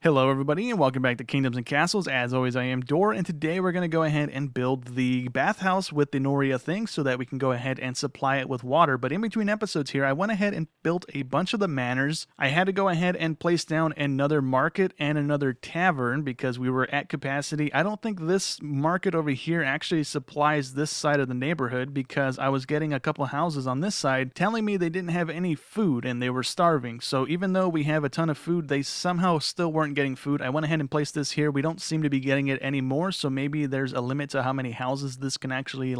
Hello everybody and welcome back to Kingdoms and Castles. As always, I am Dor, and today we're going to go ahead and build the bathhouse with the Noria thing so that we can go ahead and supply it with water. But in between episodes here, I went ahead and built a bunch of the manors. I had to go ahead and place down another market and another tavern because we were at capacity. I don't think this market over here actually supplies this side of the neighborhood because I was getting a couple houses on this side telling me they didn't have any food and they were starving. So even though we have a ton of food, they somehow still weren't getting food. I went ahead and placed this here. We don't seem to be getting it anymore, so maybe there's a limit to how many houses this can actually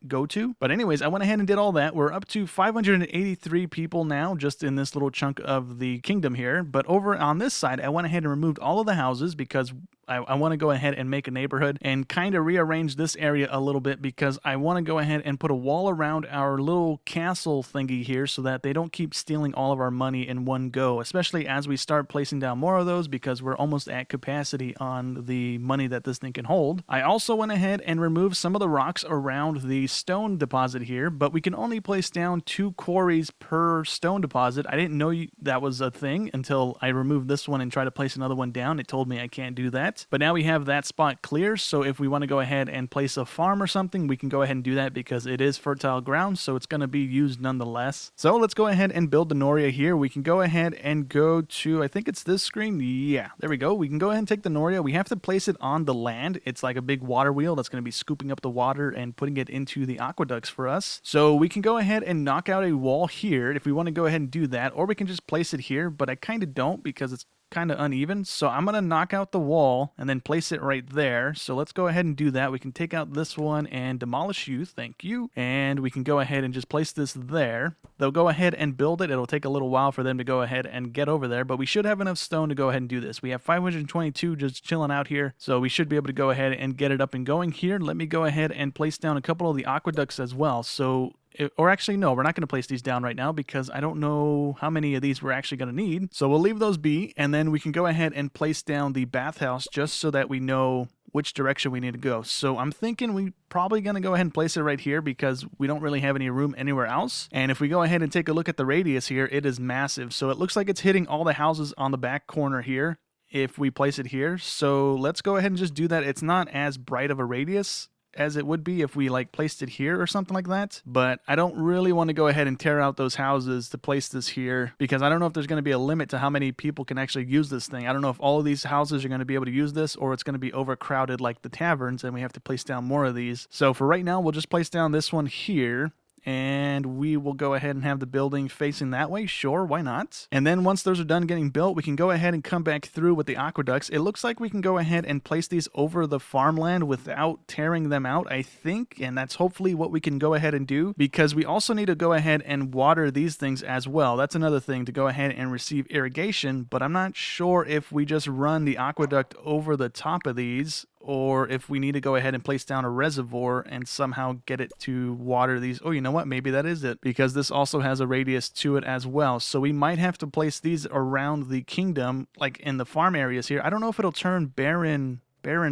go to. But anyways, I went ahead and did all that. We're up to 583 people now just in this little chunk of the kingdom here. But over on this side, I went ahead and removed all of the houses because I want to go ahead and make a neighborhood and kind of rearrange this area a little bit because I want to go ahead and put a wall around our little castle thingy here so that they don't keep stealing all of our money in one go, especially as we start placing down more of those because we're almost at capacity on the money that this thing can hold. I also went ahead and removed some of the rocks around the stone deposit here, but we can only place down 2 quarries per stone deposit. I didn't know that was a thing until I removed this one and tried to place another one down. It told me I can't do that. But now we have that spot clear, so if we want to go ahead and place a farm or something, we can go ahead and do that because it is fertile ground, so it's going to be used nonetheless. So let's go ahead and build the Noria here. We can go ahead and go to, I think it's this screen. Yeah, there we go. We can go ahead and take the Noria. We have to place it on the land. It's like a big water wheel that's going to be scooping up the water and putting it into the aqueducts for us. So we can go ahead and knock out a wall here if we want to go ahead and do that, or we can just place it here, but I kind of don't because it's kind of uneven. So I'm going to knock out the wall and then place it right there. So let's go ahead and do that. We can take out this one and demolish you. Thank you. And we can go ahead and just place this there. They'll go ahead and build it. It'll take a little while for them to go ahead and get over there, but we should have enough stone to go ahead and do this. We have 522 just chilling out here. So we should be able to go ahead and get it up and going here. Let me go ahead and place down a couple of the aqueducts as well. So or actually, no, we're not going to place these down right now because I don't know how many of these we're actually going to need. So we'll leave those be, and then we can go ahead and place down the bathhouse just so that we know which direction we need to go. So I'm thinking we probably going to go ahead and place it right here because we don't really have any room anywhere else. And if we go ahead and take a look at the radius here, it is massive. So it looks like it's hitting all the houses on the back corner here if we place it here. So let's go ahead and just do that. It's not as bright of a radius as it would be if we placed it here or something like that, but I don't really want to go ahead and tear out those houses to place this here because I don't know if there's going to be a limit to how many people can actually use this thing. I don't know if all of these houses are going to be able to use this or it's going to be overcrowded like the taverns and we have to place down more of these. So for right now, we'll just place down this one here. And we will go ahead and have the building facing that way. Sure, why not? And then once those are done getting built, we can go ahead and come back through with the aqueducts. It looks like we can go ahead and place these over the farmland without tearing them out, I think. And that's hopefully what we can go ahead and do because we also need to go ahead and water these things as well. That's another thing, to go ahead and receive irrigation, but I'm not sure if we just run the aqueduct over the top of these or if we need to go ahead and place down a reservoir and somehow get it to water these. Oh, you know what? Maybe that is it, because this also has a radius to it as well. So we might have to place these around the kingdom, like in the farm areas here. I don't know if it'll turn barren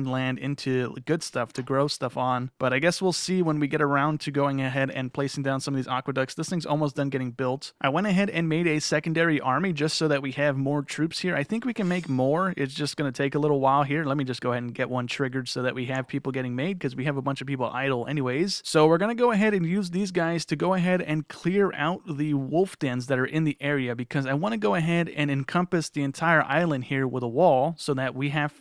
land into good stuff to grow stuff on, but I guess we'll see when we get around to going ahead and placing down some of these aqueducts. This thing's almost done getting built. I went ahead and made a secondary army just so that we have more troops here. I think we can make more. It's just going to take a little while here. Let me just go ahead and get one triggered so that we have people getting made because we have a bunch of people idle anyways. So we're going to go ahead and use these guys to go ahead and clear out the wolf dens that are in the area because I want to go ahead and encompass the entire island here with a wall so that we have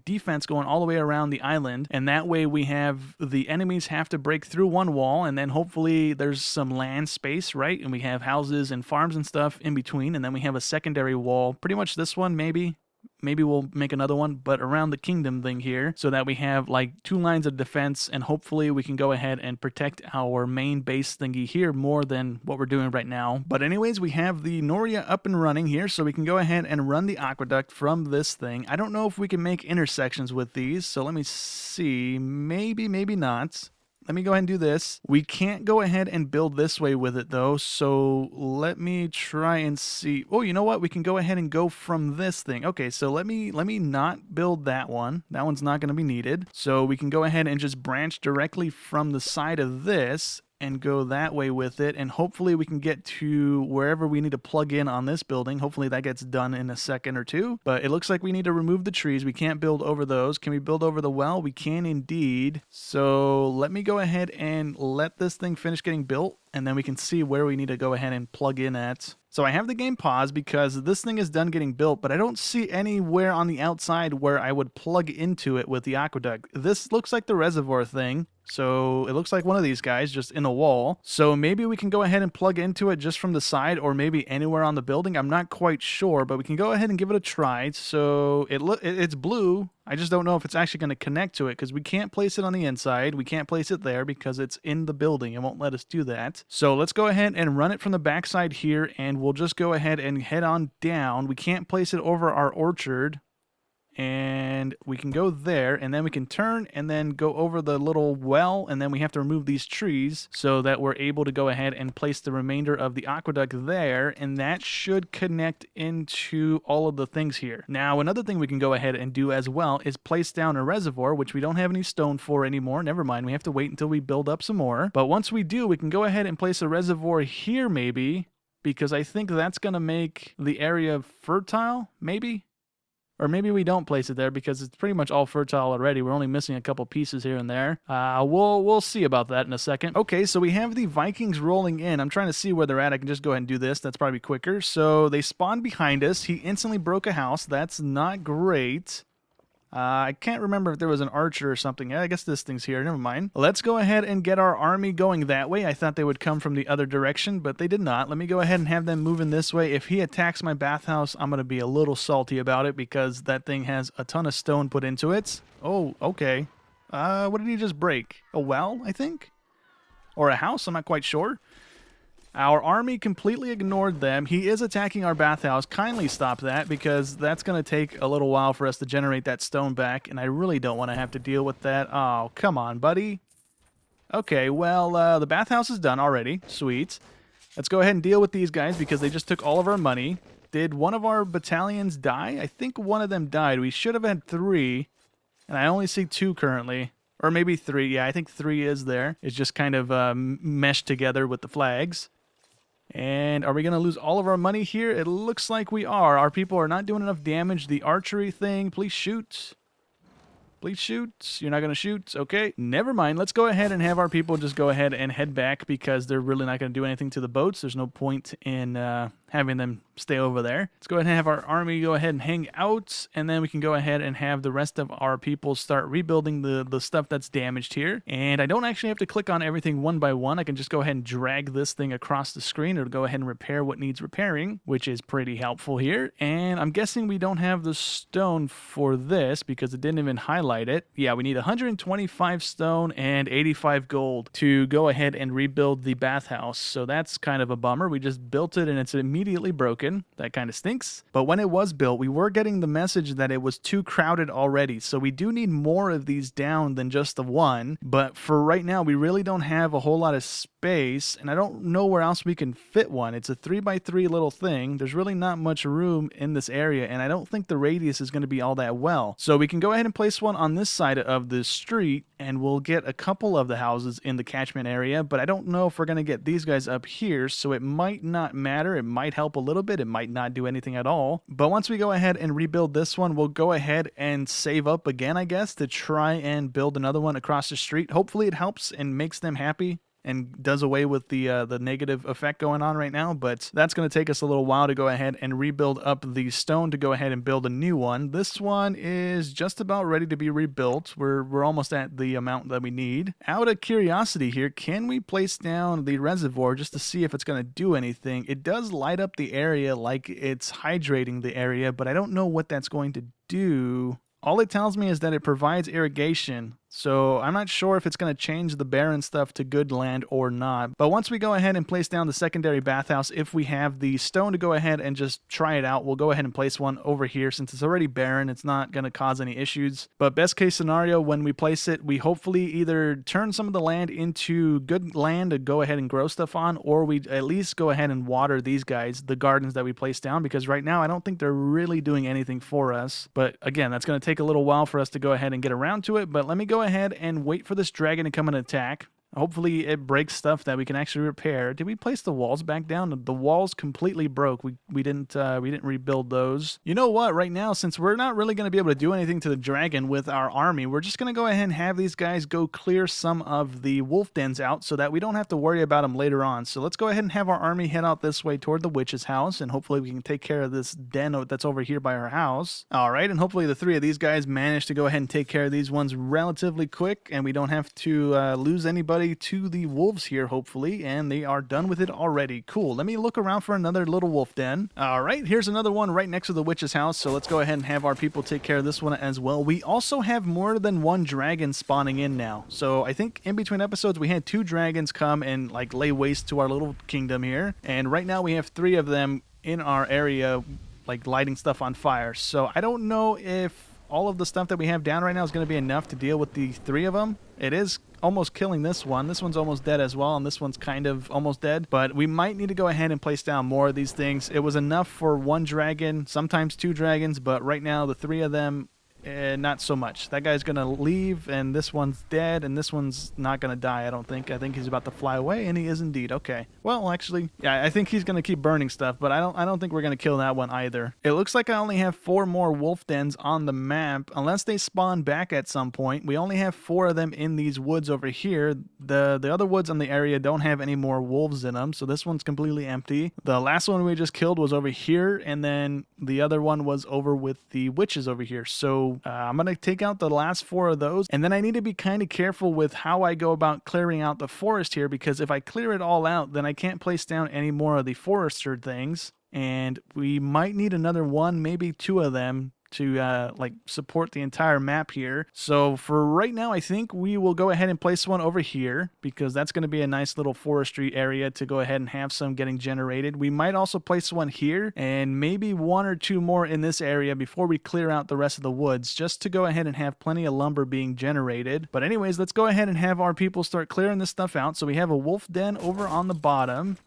defense going all the way around the island, and that way we have the enemies have to break through one wall, and then hopefully there's some land space, right? And we have houses and farms and stuff in between, and then we have a secondary wall, pretty much this one maybe we'll make another one, but around the kingdom thing here so that we have 2 lines of defense, and hopefully we can go ahead and protect our main base thingy here more than what we're doing right now. But anyways, we have the Noria up and running here, so we can go ahead and run the aqueduct from this thing. I don't know if we can make intersections with these, so let me see. Maybe not. Let me go ahead and do this. We can't go ahead and build this way with it though, so let me try and see. Oh, you know what? We can go ahead and go from this thing. Okay, so let me not build that one. That one's not going to be needed. So we can go ahead and just branch directly from the side of this and go that way with it, and hopefully we can get to wherever we need to plug in on this building. Hopefully that gets done in a second or two, but it looks like we need to remove the trees. We can't build over those. Can we build over the well? We can indeed. So let me go ahead and let this thing finish getting built, and then we can see where we need to go ahead and plug in at. So I have the game paused because this thing is done getting built, but I don't see anywhere on the outside where I would plug into it with the aqueduct. This looks like the reservoir thing. So it looks like one of these guys just in a wall. So maybe we can go ahead and plug into it just from the side, or maybe anywhere on the building. I'm not quite sure, but we can go ahead and give it a try. So it's blue. I just don't know if it's actually going to connect to it because we can't place it on the inside. We can't place it there because it's in the building. It won't let us do that. So let's go ahead and run it from the backside here, and we'll just go ahead and head on down. We can't place it over our orchard. And we can go there, and then we can turn and then go over the little well, and then we have to remove these trees so that we're able to go ahead and place the remainder of the aqueduct there, and that should connect into all of the things here. Now, another thing we can go ahead and do as well is place down a reservoir, which we don't have any stone for anymore. Never mind, we have to wait until we build up some more. But once we do, we can go ahead and place a reservoir here maybe, because I think that's going to make the area fertile, maybe? Or maybe we don't place it there because it's pretty much all fertile already. We're only missing a couple pieces here and there. We'll see about that in a second. Okay, so we have the Vikings rolling in. I'm trying to see where they're at. I can just go ahead and do this. That's probably quicker. So they spawned behind us. He instantly broke a house. That's not great. I can't remember if there was an archer or something. I guess this thing's here. Never mind. Let's go ahead and get our army going that way. I thought they would come from the other direction, but they did not. Let me go ahead and have them moving this way. If he attacks my bathhouse, I'm going to be a little salty about it because that thing has a ton of stone put into it. Oh, okay. What did he just break? A well, I think? Or a house? I'm not quite sure. Our army completely ignored them. He is attacking our bathhouse. Kindly stop that because that's going to take a little while for us to generate that stone back, and I really don't want to have to deal with that. Oh, come on, buddy. Okay, well, the bathhouse is done already. Sweet. Let's go ahead and deal with these guys because they just took all of our money. Did one of our battalions die? I think one of them died. We should have had 3, and I only see 2 currently. Or maybe 3. Yeah, I think 3 is there. It's just kind of meshed together with the flags. And are we going to lose all of our money here? It looks like we are. Our people are not doing enough damage. The archery thing, please shoot. Please shoot. You're not going to shoot. Okay, never mind. Let's go ahead and have our people just go ahead and head back because they're really not going to do anything to the boats. There's no point in having them stay over there. Let's go ahead and have our army go ahead and hang out, and then we can go ahead and have the rest of our people start rebuilding the stuff that's damaged here. And I don't actually have to click on everything one by one. I can just go ahead and drag this thing across the screen or go ahead and repair what needs repairing, which is pretty helpful here. And I'm guessing we don't have the stone for this because it didn't even highlight it. Yeah, we need 125 stone and 85 gold to go ahead and rebuild the bathhouse. So that's kind of a bummer. We just built it and it's immediately broken. That kind of stinks. But when it was built, we were getting the message that it was too crowded already. So we do need more of these down than just the one. But for right now, we really don't have a whole lot of space, and I don't know where else we can fit one. It's a 3x3 little thing. There's really not much room in this area, and I don't think the radius is going to be all that well. So we can go ahead and place one on this side of the street, and we'll get a couple of the houses in the catchment area, but I don't know if we're going to get these guys up here, so it might not matter. It might help a little bit. It might not do anything at all. But once we go ahead and rebuild this one, we'll go ahead and save up again, I guess, to try and build another one across the street. Hopefully it helps and makes them happy and does away with the negative effect going on right now, but that's going to take us a little while to go ahead and rebuild up the stone to go ahead and build a new one. This one is just about ready to be rebuilt. We're almost at the amount that we need. Out of curiosity here, can we place down the reservoir just to see if it's going to do anything? It does light up the area like it's hydrating the area, but I don't know what that's going to do. All it tells me is that it provides irrigation, so I'm not sure if it's going to change the barren stuff to good land or not. But once we go ahead and place down the secondary bathhouse, if we have the stone to go ahead and just try it out, we'll go ahead and place one over here. Since it's already barren, it's not going to cause any issues. But best case scenario, when we place it, we hopefully either turn some of the land into good land to go ahead and grow stuff on, or we at least go ahead and water these guys, the gardens that we place down, because right now I don't think they're really doing anything for us. But again, that's going to take a little while for us to go ahead and get around to it. But let me go ahead and wait for this dragon to come and attack. Hopefully it breaks stuff that we can actually repair. Did we place the walls back down? The walls completely broke. We didn't rebuild those. You know what? Right now, since we're not really going to be able to do anything to the dragon with our army, we're just going to go ahead and have these guys go clear some of the wolf dens out so that we don't have to worry about them later on. So let's go ahead and have our army head out this way toward the witch's house, and hopefully we can take care of this den that's over here by our house. All right, and hopefully the three of these guys manage to go ahead and take care of these ones relatively quick, and we don't have to lose anybody to the wolves here, hopefully, and they are done with it already. Cool. Let me look around for another little wolf den. All right, here's another one right next to the witch's house, so let's go ahead and have our people take care of this one as well. We also have more than one dragon spawning in now, so I think in between episodes we had 2 dragons come and like lay waste to our little kingdom here, and right now we have 3 of them in our area like lighting stuff on fire. So I don't know if all of the stuff that we have down right now is going to be enough to deal with the 3 of them. It is almost killing this one. This one's almost dead as well, and this one's kind of almost dead. But we might need to go ahead and place down more of these things. It was enough for 1 dragon, sometimes 2 dragons, but right now the 3 of them, not so much. That guy's gonna leave, and this one's dead, and this one's not gonna die, I don't think. I think he's about to fly away, and he is indeed. Okay. Well, actually, yeah, I think he's gonna keep burning stuff, but I don't think we're gonna kill that one either. It looks like I only have 4 more wolf dens on the map, unless they spawn back at some point. We only have 4 of them in these woods over here. The other woods in the area don't have any more wolves in them, so this one's completely empty. The last one we just killed was over here, and then the other one was over with the witches over here. So I'm going to take out the last 4 of those, and then I need to be kind of careful with how I go about clearing out the forest here, because if I clear it all out, then I can't place down any more of the forester things, and we might need another 1, maybe 2 of them to like support the entire map here. So for right now, I think we will go ahead and place one over here, because that's going to be a nice little forestry area to go ahead and have some getting generated. We might also place one here, and maybe 1 or 2 more in this area before we clear out the rest of the woods, just to go ahead and have plenty of lumber being generated. But anyways, let's go ahead and have our people start clearing this stuff out. So we have a wolf den over on the bottom,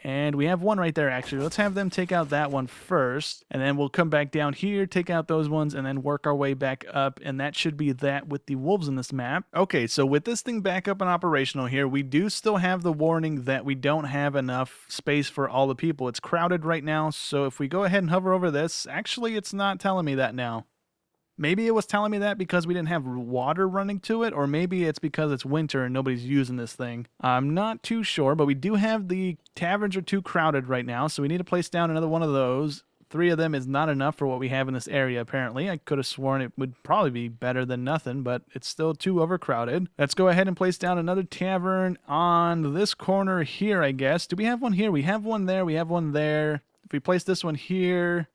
and we have 1 right there, actually. Let's have them take out that one first, and then we'll come back down here, take out those ones, and then work our way back up, and that should be that with the wolves in this map. Okay, so with this thing back up and operational here, we do still have the warning that we don't have enough space for all the people. It's crowded right now, so if we go ahead and hover over this, actually it's not telling me that now. Maybe it was telling me that because we didn't have water running to it, or maybe it's because it's winter and nobody's using this thing. I'm not too sure, but we do have the taverns are too crowded right now, so we need to place down another one of those. 3 of them is not enough for what we have in this area, apparently. I could have sworn it would probably be better than nothing, but it's still too overcrowded. Let's go ahead and place down another tavern on this corner here, I guess. Do we have one here? We have one there. We have one there. If we place this one here,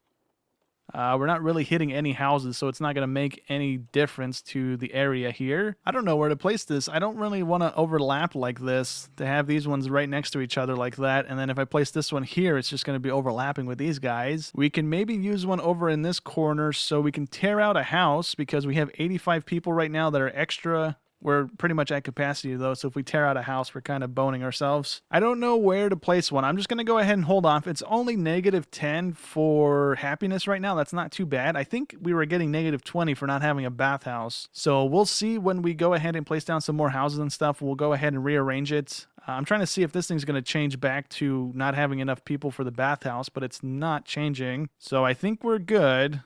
we're not really hitting any houses, so it's not going to make any difference to the area here. I don't know where to place this. I don't really want to overlap like this, to have these ones right next to each other like that. And then if I place this one here, it's just going to be overlapping with these guys. We can maybe use one over in this corner so we can tear out a house, because we have 85 people right now that are extra. We're pretty much at capacity, though, so if we tear out a house, we're kind of boning ourselves. I don't know where to place one. I'm just going to go ahead and hold off. It's only -10 for happiness right now. That's not too bad. I think we were getting -20 for not having a bathhouse. So we'll see when we go ahead and place down some more houses and stuff. We'll go ahead and rearrange it. I'm trying to see if this thing's going to change back to not having enough people for the bathhouse, but it's not changing. So I think we're good.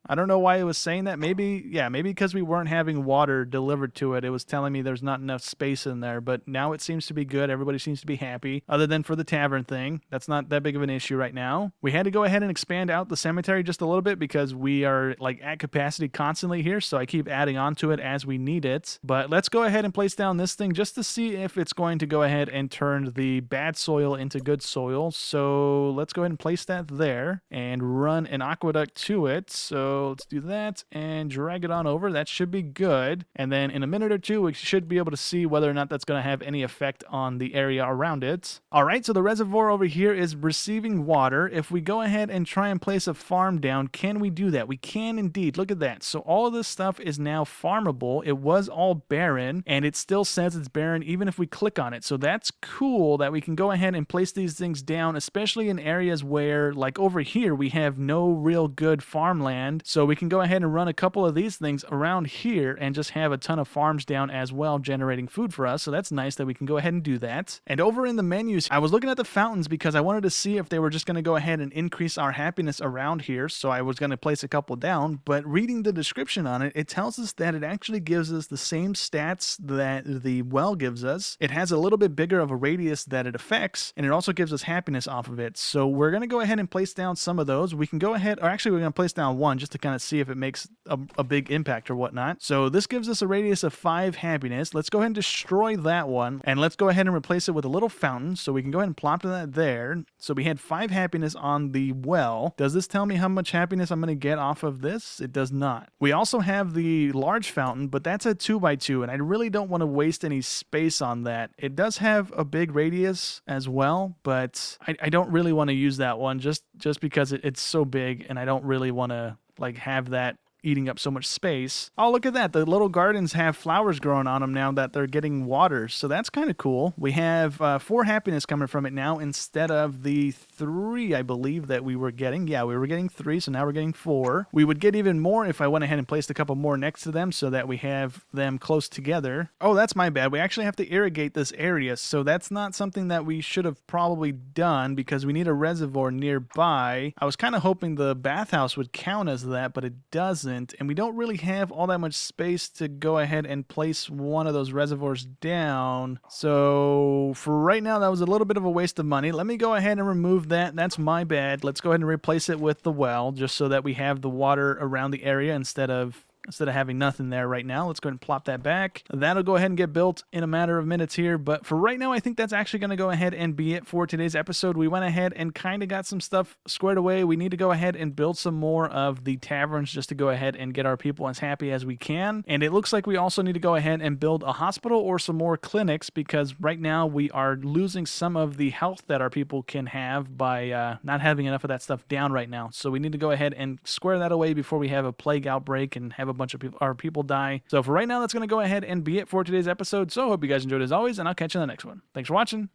I don't know why it was saying that. Maybe because we weren't having water delivered to it. It was telling me there's not enough space in there, but now it seems to be good. Everybody seems to be happy, other than for the tavern thing. That's not that big of an issue right now. We had to go ahead and expand out the cemetery just a little bit because we are like at capacity constantly here, so I keep adding on to it as we need it. But let's go ahead and place down this thing just to see if it's going to go ahead and turn the bad soil into good soil. So let's go ahead and place that there and run an aqueduct to it. So let's do that and drag it on over. That should be good. And then in a minute or 2, we should be able to see whether or not that's going to have any effect on the area around it. All right, so the reservoir over here is receiving water. If we go ahead and try and place a farm down, can we do that? We can indeed. Look at that. So all of this stuff is now farmable. It was all barren, and it still says it's barren even if we click on it. So that's cool that we can go ahead and place these things down, especially in areas where, like over here, we have no real good farmland. found. So we can go ahead and run a couple of these things around here and just have a ton of farms down as well generating food for us. So that's nice that we can go ahead and do that. And over in the menus, I was looking at the fountains because I wanted to see if they were just going to go ahead and increase our happiness around here. So I was going to place a couple down, but reading the description on it, it tells us that it actually gives us the same stats that the well gives us. It has a little bit bigger of a radius that it affects, and it also gives us happiness off of it. So we're going to go ahead and place down some of those. We can go ahead, or actually we're going to place down one just to kind of see if it makes a big impact or whatnot. So this gives us a radius of 5 happiness. Let's go ahead and destroy that one, and let's go ahead and replace it with a little fountain. So we can go ahead and plop that there. So we had 5 happiness on the well. Does this tell me how much happiness I'm going to get off of this? It does not. We also have the large fountain, but that's a 2x2, and I really don't want to waste any space on that. It does have a big radius as well, but I don't really want to use that one just because it's so big, and I don't really want to like have that eating up so much space. Oh, look at that. The little gardens have flowers growing on them now that they're getting water. So that's kind of cool. We have 4 happiness coming from it now instead of the 3, I believe, that we were getting. Yeah, we were getting 3, so now we're getting 4. We would get even more if I went ahead and placed a couple more next to them so that we have them close together. Oh, that's my bad. We actually have to irrigate this area, so that's not something that we should have probably done because we need a reservoir nearby. I was kind of hoping the bathhouse would count as that, but it doesn't. And we don't really have all that much space to go ahead and place one of those reservoirs down. So for right now, that was a little bit of a waste of money. Let me go ahead and remove that. That's my bad. Let's go ahead and replace it with the well, just so that we have the water around the area instead of having nothing there right now. Let's go ahead and plop that back. That'll go ahead and get built in a matter of minutes here. But for right now, I think that's actually going to go ahead and be it for today's episode. We went ahead and kind of got some stuff squared away. We need to go ahead and build some more of the taverns just to go ahead and get our people as happy as we can. And it looks like we also need to go ahead and build a hospital or some more clinics because right now we are losing some of the health that our people can have by not having enough of that stuff down right now. So we need to go ahead and square that away before we have a plague outbreak and have a bunch of our people die. So for right now, that's going to go ahead and be it for today's episode. So I hope you guys enjoyed as always, and I'll catch you in the next one. Thanks for watching.